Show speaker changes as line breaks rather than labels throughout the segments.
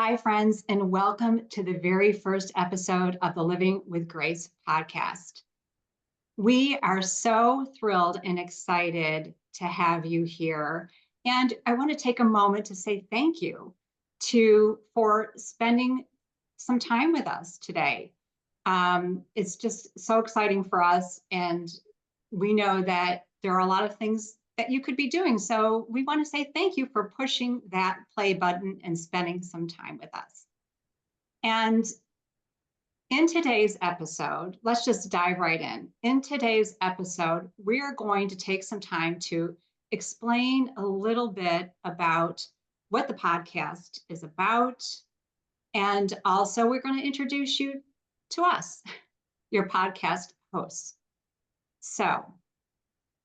Hi, friends, and welcome to the very first episode of the Living with Grace podcast. We are so thrilled and excited to have you here. And I want to take a moment to say thank you for spending some time with us today. It's just so exciting for us. And we know that there are a lot of things that you could be doing. So we want to say thank you for pushing that play button and spending some time with us. And in today's episode, let's just dive right in. In today's episode, we are going to take some time to explain a little bit about what the podcast is about. And also, we're going to introduce you to us, your podcast hosts. So,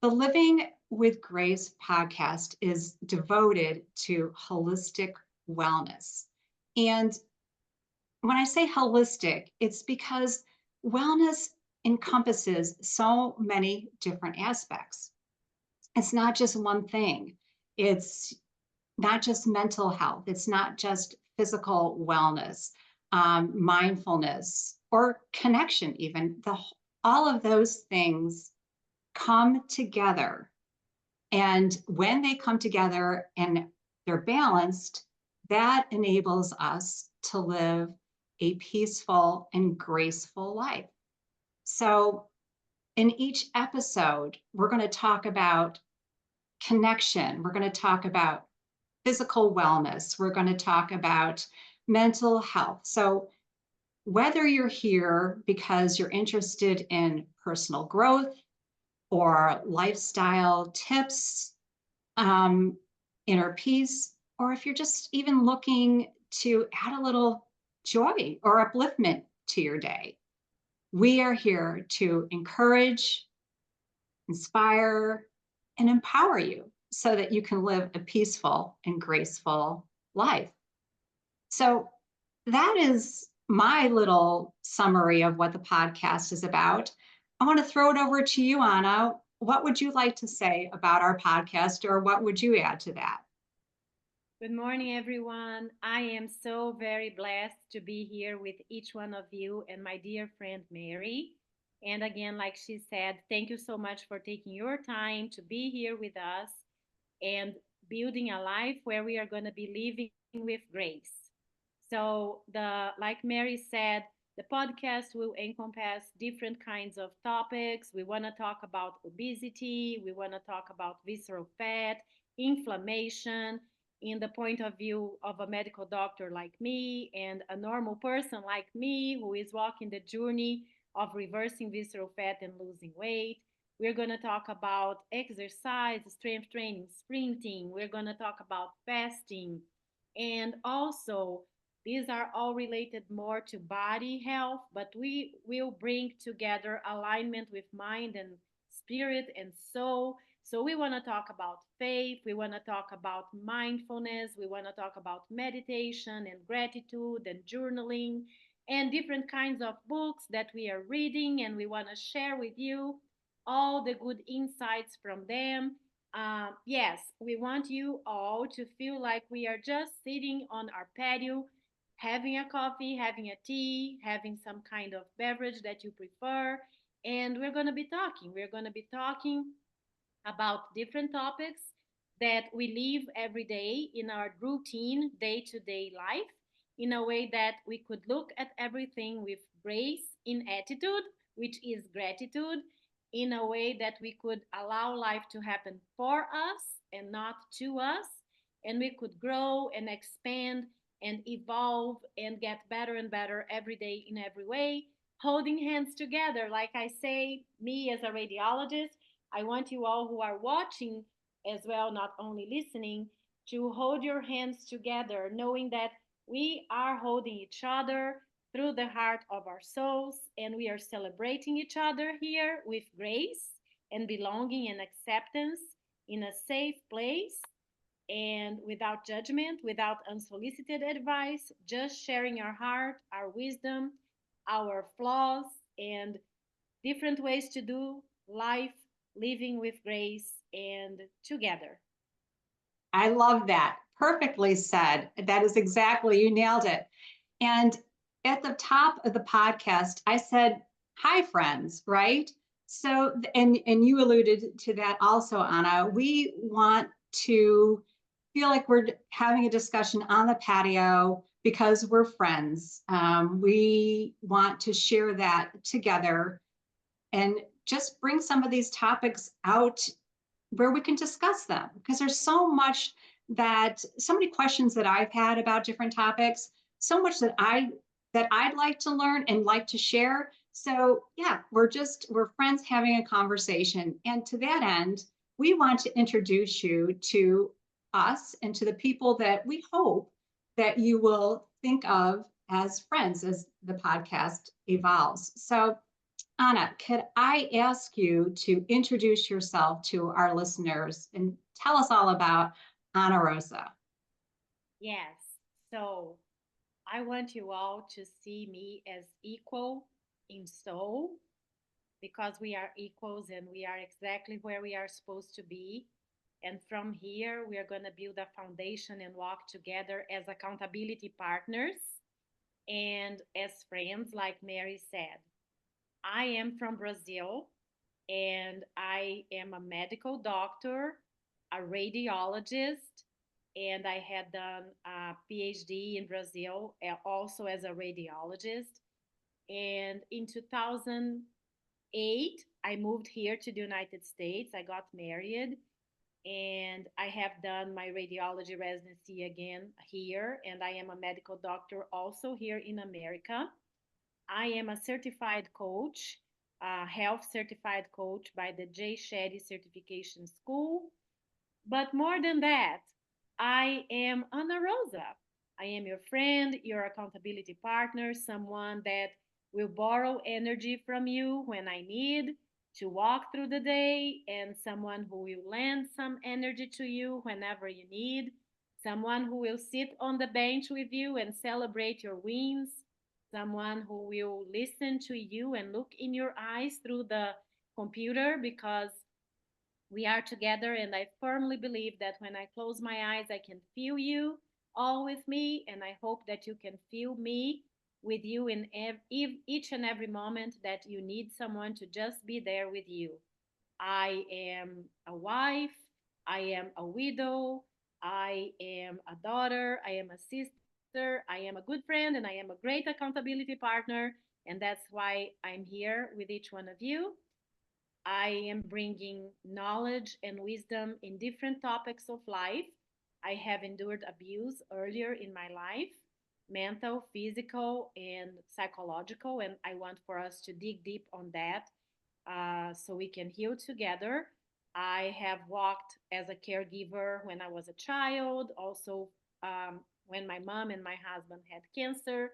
the Living with Grace podcast is devoted to holistic wellness. And when I say holistic, it's because wellness encompasses so many different aspects. It's not just one thing. It's not just mental health. It's not just physical wellness, mindfulness, or connection, even. All of those things come together. And when they come together and they're balanced, that enables us to live a peaceful and graceful life. So, in each episode, we're going to talk about connection. We're going to talk about physical wellness. We're going to talk about mental health. So, whether you're here because you're interested in personal growth or lifestyle tips, inner peace, or if you're just even looking to add a little joy or upliftment to your day, we are here to encourage, inspire, and empower you so that you can live a peaceful and graceful life. So that is my little summary of what the podcast is about. I want to throw it over to you, Anna. What would you like to say about our podcast, or what would you add to that?
Good morning, everyone. I am so very blessed to be here with each one of you and my dear friend Mary. And again, like she said, thank you so much for taking your time to be here with us and building a life where we are going to be living with grace. So, like Mary said, the podcast will encompass different kinds of topics. We want to talk about obesity, we want to talk about visceral fat, inflammation, in the point of view of a medical doctor like me and a normal person like me who is walking the journey of reversing visceral fat and losing weight. We're going to talk about exercise, strength training, sprinting. We're going to talk about fasting. And also, these are all related more to body health, but we will bring together alignment with mind and spirit and soul. So we want to talk about faith, we want to talk about mindfulness, we want to talk about meditation and gratitude and journaling and different kinds of books that we are reading, and we want to share with you all the good insights from them. Yes, we want you all to feel like we are just sitting on our patio, having a coffee, having a tea, having some kind of beverage that you prefer, and we're going to be talking. We're going to be talking about different topics that we live every day in our routine, day to day life, in a way that we could look at everything with grace in attitude, which is gratitude, in a way that we could allow life to happen for us and not to us, and we could grow and expand and evolve and get better and better every day in every way, holding hands together. Like I say, me as a radiologist, I want you all who are watching as well, not only listening, to hold your hands together, knowing that we are holding each other through the heart of our souls, and we are celebrating each other here with grace and belonging and acceptance in a safe place and without judgment, without unsolicited advice, just sharing our heart, our wisdom, our flaws, and different ways to do life, living with grace and together.
I love that. Perfectly said. That is exactly, you nailed it. And at the top of the podcast, I said, hi, friends, right? So, and you alluded to that also, Anna. We want to feel like we're having a discussion on the patio because we're friends. We want to share that together and just bring some of these topics out where we can discuss them, because there's so many questions that I've had about different topics, so much that I'd like to learn and like to share. So yeah, we're friends having a conversation. And to that end, we want to introduce you to us and to the people that we hope that you will think of as friends as the podcast evolves. So Anna, could I ask you to introduce yourself to our listeners and tell us all about Ana Rosa?
Yes. So I want you all to see me as equal in soul because we are equals and we are exactly where we are supposed to be. And from here, we are going to build a foundation and walk together as accountability partners and as friends, like Mary said. I am from Brazil and I am a medical doctor, a radiologist, and I had done a PhD in Brazil also as a radiologist. And in 2008, I moved here to the United States. I got married and I have done my radiology residency again here, and I am a medical doctor also here in America. I am a certified coach, a health certified coach by the J. Shetty Certification School. But more than that, I am Ana Rosa. I am your friend, your accountability partner, someone that will borrow energy from you when I need to walk through the day, and someone who will lend some energy to you whenever you need, someone who will sit on the bench with you and celebrate your wins, someone who will listen to you and look in your eyes through the computer because we are together, and I firmly believe that when I close my eyes, I can feel you all with me, and I hope that you can feel me with you in each and every moment that you need someone to just be there with you. I am a wife, I am a widow, I am a daughter, I am a sister, I am a good friend, and I am a great accountability partner. And that's why I'm here with each one of you. I am bringing knowledge and wisdom in different topics of life. I have endured abuse earlier in my life, mental, physical, and psychological, and I want for us to dig deep on that so we can heal together. I have walked as a caregiver when I was a child, also when my mom and my husband had cancer.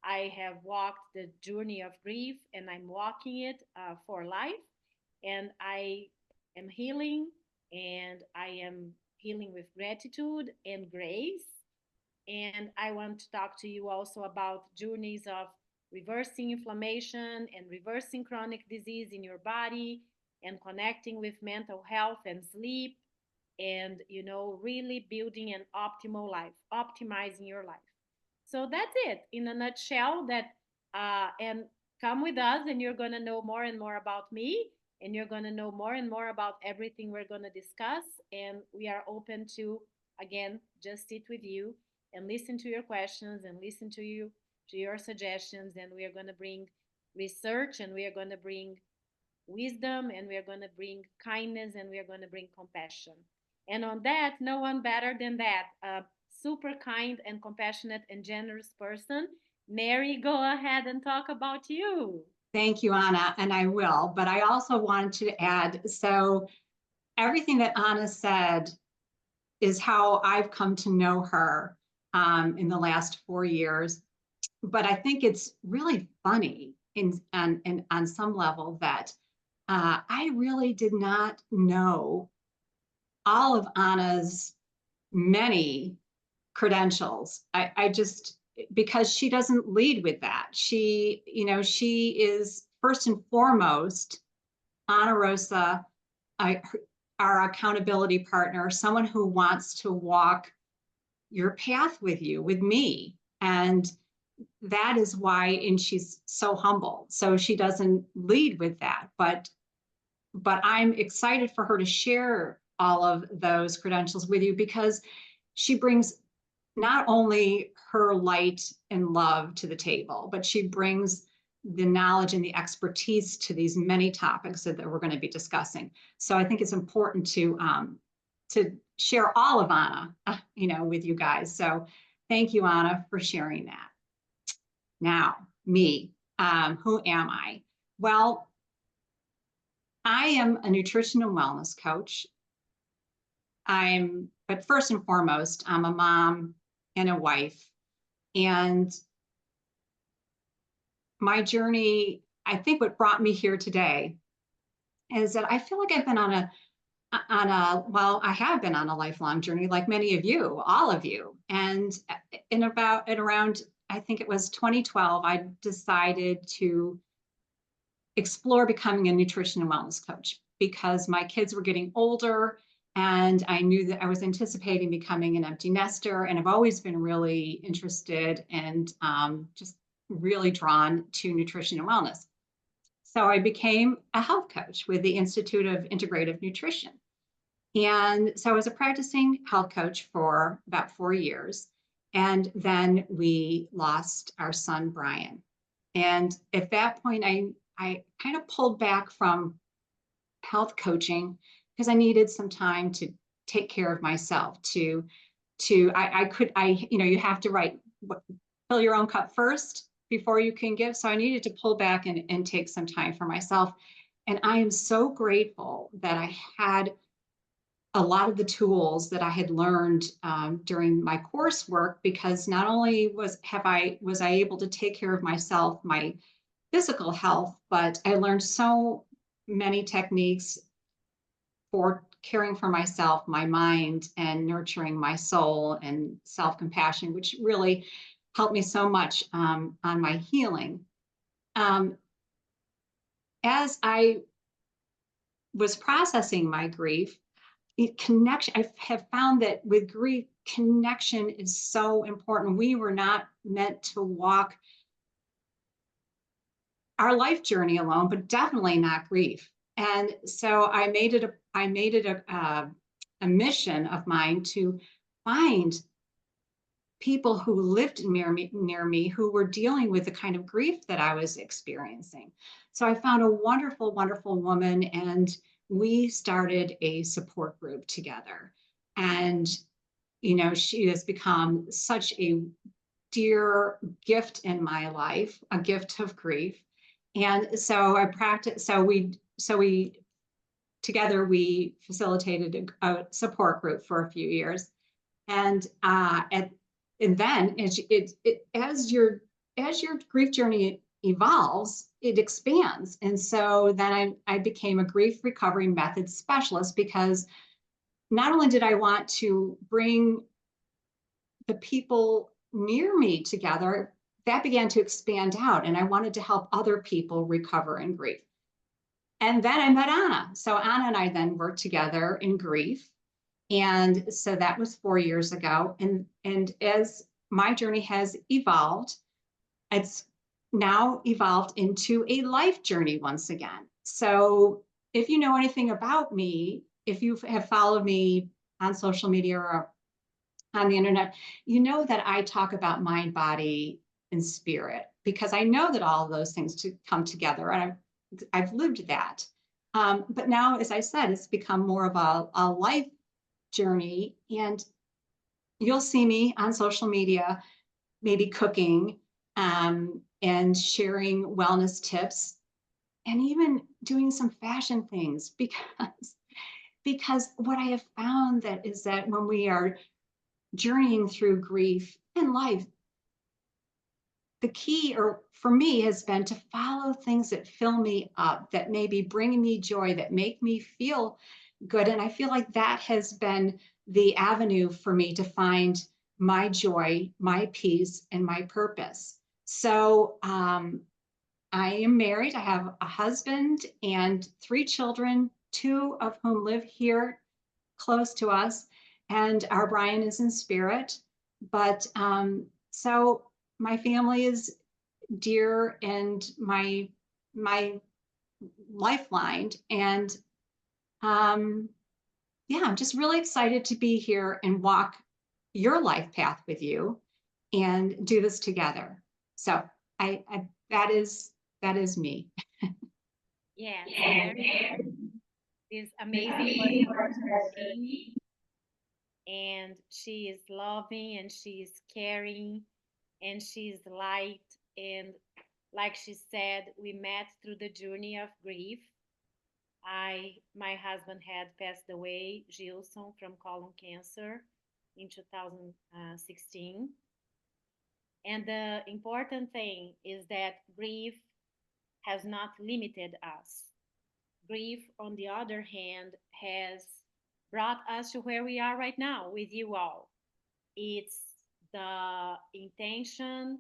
I have walked the journey of grief and I'm walking it for life, and I am healing, and I am healing with gratitude and grace. And I want to talk to you also about journeys of reversing inflammation and reversing chronic disease in your body and connecting with mental health and sleep, and really building an optimal life, optimizing your life. So that's it in a nutshell. That and come with us, and you're going to know more and more about me, and you're going to know more and more about everything we're going to discuss. And we are open to, again, just sit with you and listen to your questions and listen to your suggestions. And we are going to bring research, and we are going to bring wisdom, and we are going to bring kindness, and we are going to bring compassion. And on that, no one better than that, a super kind and compassionate and generous person. Mary, go ahead and talk about you.
Thank you, Anna, and I will. But I also wanted to add, so everything that Anna said is how I've come to know her in the last 4 years. But I think it's really funny on some level that I really did not know all of Anna's many credentials. I just, because she doesn't lead with that. She is first and foremost Ana Rosa, I, our accountability partner, someone who wants to walk your path with you, with me. And that is why, and she's so humble. So she doesn't lead with that, but I'm excited for her to share all of those credentials with you, because she brings not only her light and love to the table, but she brings the knowledge and the expertise to these many topics that we're going to be discussing. So I think it's important to share all of Anna, with you guys. So thank you, Anna, for sharing that. Now, me, who am I? Well, I am a nutrition and wellness coach. But first and foremost, I'm a mom and a wife. And my journey, I think what brought me here today is that I feel like I've been well, I have been on a lifelong journey, like many of you, all of you. And around, I think it was 2012, I decided to explore becoming a nutrition and wellness coach, because my kids were getting older and I knew that I was anticipating becoming an empty nester. And I've always been really interested and just really drawn to nutrition and wellness. So I became a health coach with the Institute of Integrative Nutrition. And so I was a practicing health coach for about 4 years. And then we lost our son, Brian. And at that point, I kind of pulled back from health coaching because I needed some time to take care of myself. You have to fill your own cup first before you can give. So I needed to pull back and take some time for myself. And I am so grateful that I had a lot of the tools that I had learned during my coursework, because not only was I able to take care of myself, my physical health, but I learned so many techniques for caring for myself, my mind, and nurturing my soul and self-compassion, which really helped me so much on my healing. As I was processing my grief, I have found that with grief, connection is so important. We were not meant to walk our life journey alone, but definitely not grief. And so I made it a mission of mine to find people who lived near me who were dealing with the kind of grief that I was experiencing. So I found a wonderful, wonderful woman, and we started a support group together. And, she has become such a dear gift in my life, a gift of grief. And so we together, we facilitated a support group for a few years. And then as your grief journey evolves, it expands. And so then I became a grief recovery method specialist, because not only did I want to bring the people near me together, that began to expand out, and I wanted to help other people recover in grief. And then I met Anna. So Anna and I then worked together in grief. And so that was 4 years ago. And as my journey has evolved, it's now evolved into a life journey once again. So if you know anything about me, if you have followed me on social media or on the internet, you know that I talk about mind, body, and spirit, because I know that all of those things to come together, and I've lived that. But now, as I said, it's become more of a life journey, and you'll see me on social media, maybe cooking and sharing wellness tips, and even doing some fashion things, because what I have found is that when we are journeying through grief in life, the key, or for me, has been to follow things that fill me up, that maybe bring me joy, that make me feel good. And I feel like that has been the avenue for me to find my joy, my peace, and my purpose. So I am married. I have a husband and 3 children, 2 of whom live here close to us. And our Brian is in spirit. But so my family is dear and my lifeline. And yeah, I'm just really excited to be here and walk your life path with you and do this together. So that is me.
Yes, Mary is amazing person as her name, and she is loving and she is caring and she's light. And like she said, we met through the journey of grief. My husband had passed away, Gilson, from colon cancer in 2016. And the important thing is that grief has not limited us. Grief, on the other hand, has brought us to where we are right now with you all. It's the intention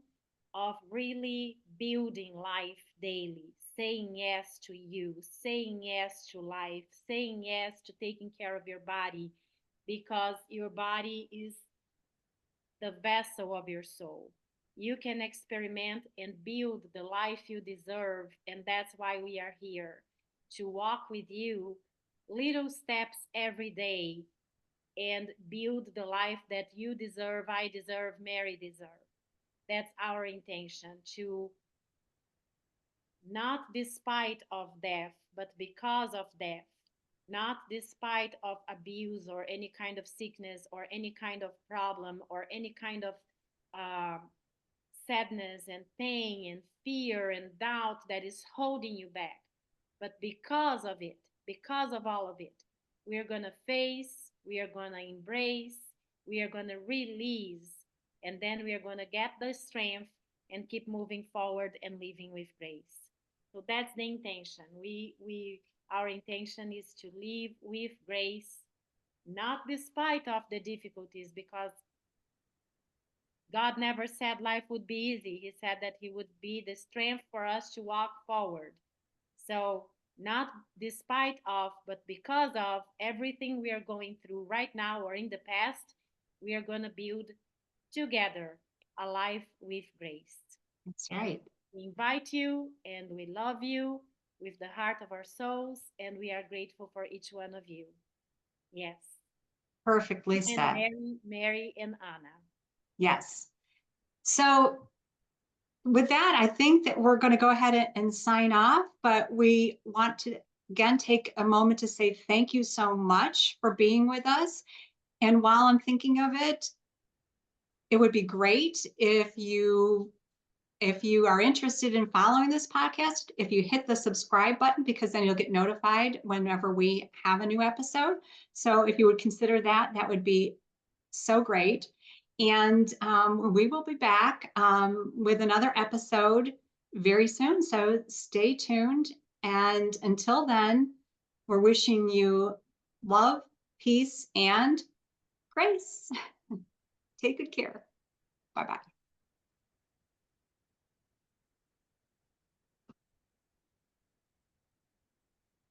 of really building life daily, saying yes to you, saying yes to life, saying yes to taking care of your body, because your body is the vessel of your soul. You can experiment and build the life you deserve, and that's why we are here to walk with you little steps every day and build the life that you deserve, I deserve, Mary deserve. That's our intention, to not despite of death, but because of death, not despite of abuse or any kind of sickness or any kind of problem or any kind of uh, sadness and pain and fear and doubt that is holding you back. But because of it, because of all of it, we are going to face, we are going to embrace, we are going to release, and then we are going to get the strength and keep moving forward and living with grace. So that's the intention. Our intention is to live with grace, not despite of the difficulties, because God never said life would be easy. He said that He would be the strength for us to walk forward. So, not despite of, but because of everything we are going through right now or in the past, we are going to build together a life with grace.
That's
And
right.
we invite you and we love you with the heart of our souls, and we are grateful for each one of you. Yes.
Perfectly
And
said.
Mary and Anna.
Yes. So with that, I think that we're going to go ahead and sign off, but we want to again take a moment to say thank you so much for being with us. And while I'm thinking of it, it would be great if you are interested in following this podcast, if you hit the subscribe button, because then you'll get notified whenever we have a new episode. So if you would consider that, that would be so great. And we will be back with another episode very soon. So stay tuned. And until then, we're wishing you love, peace, and grace. Take good care. Bye-bye.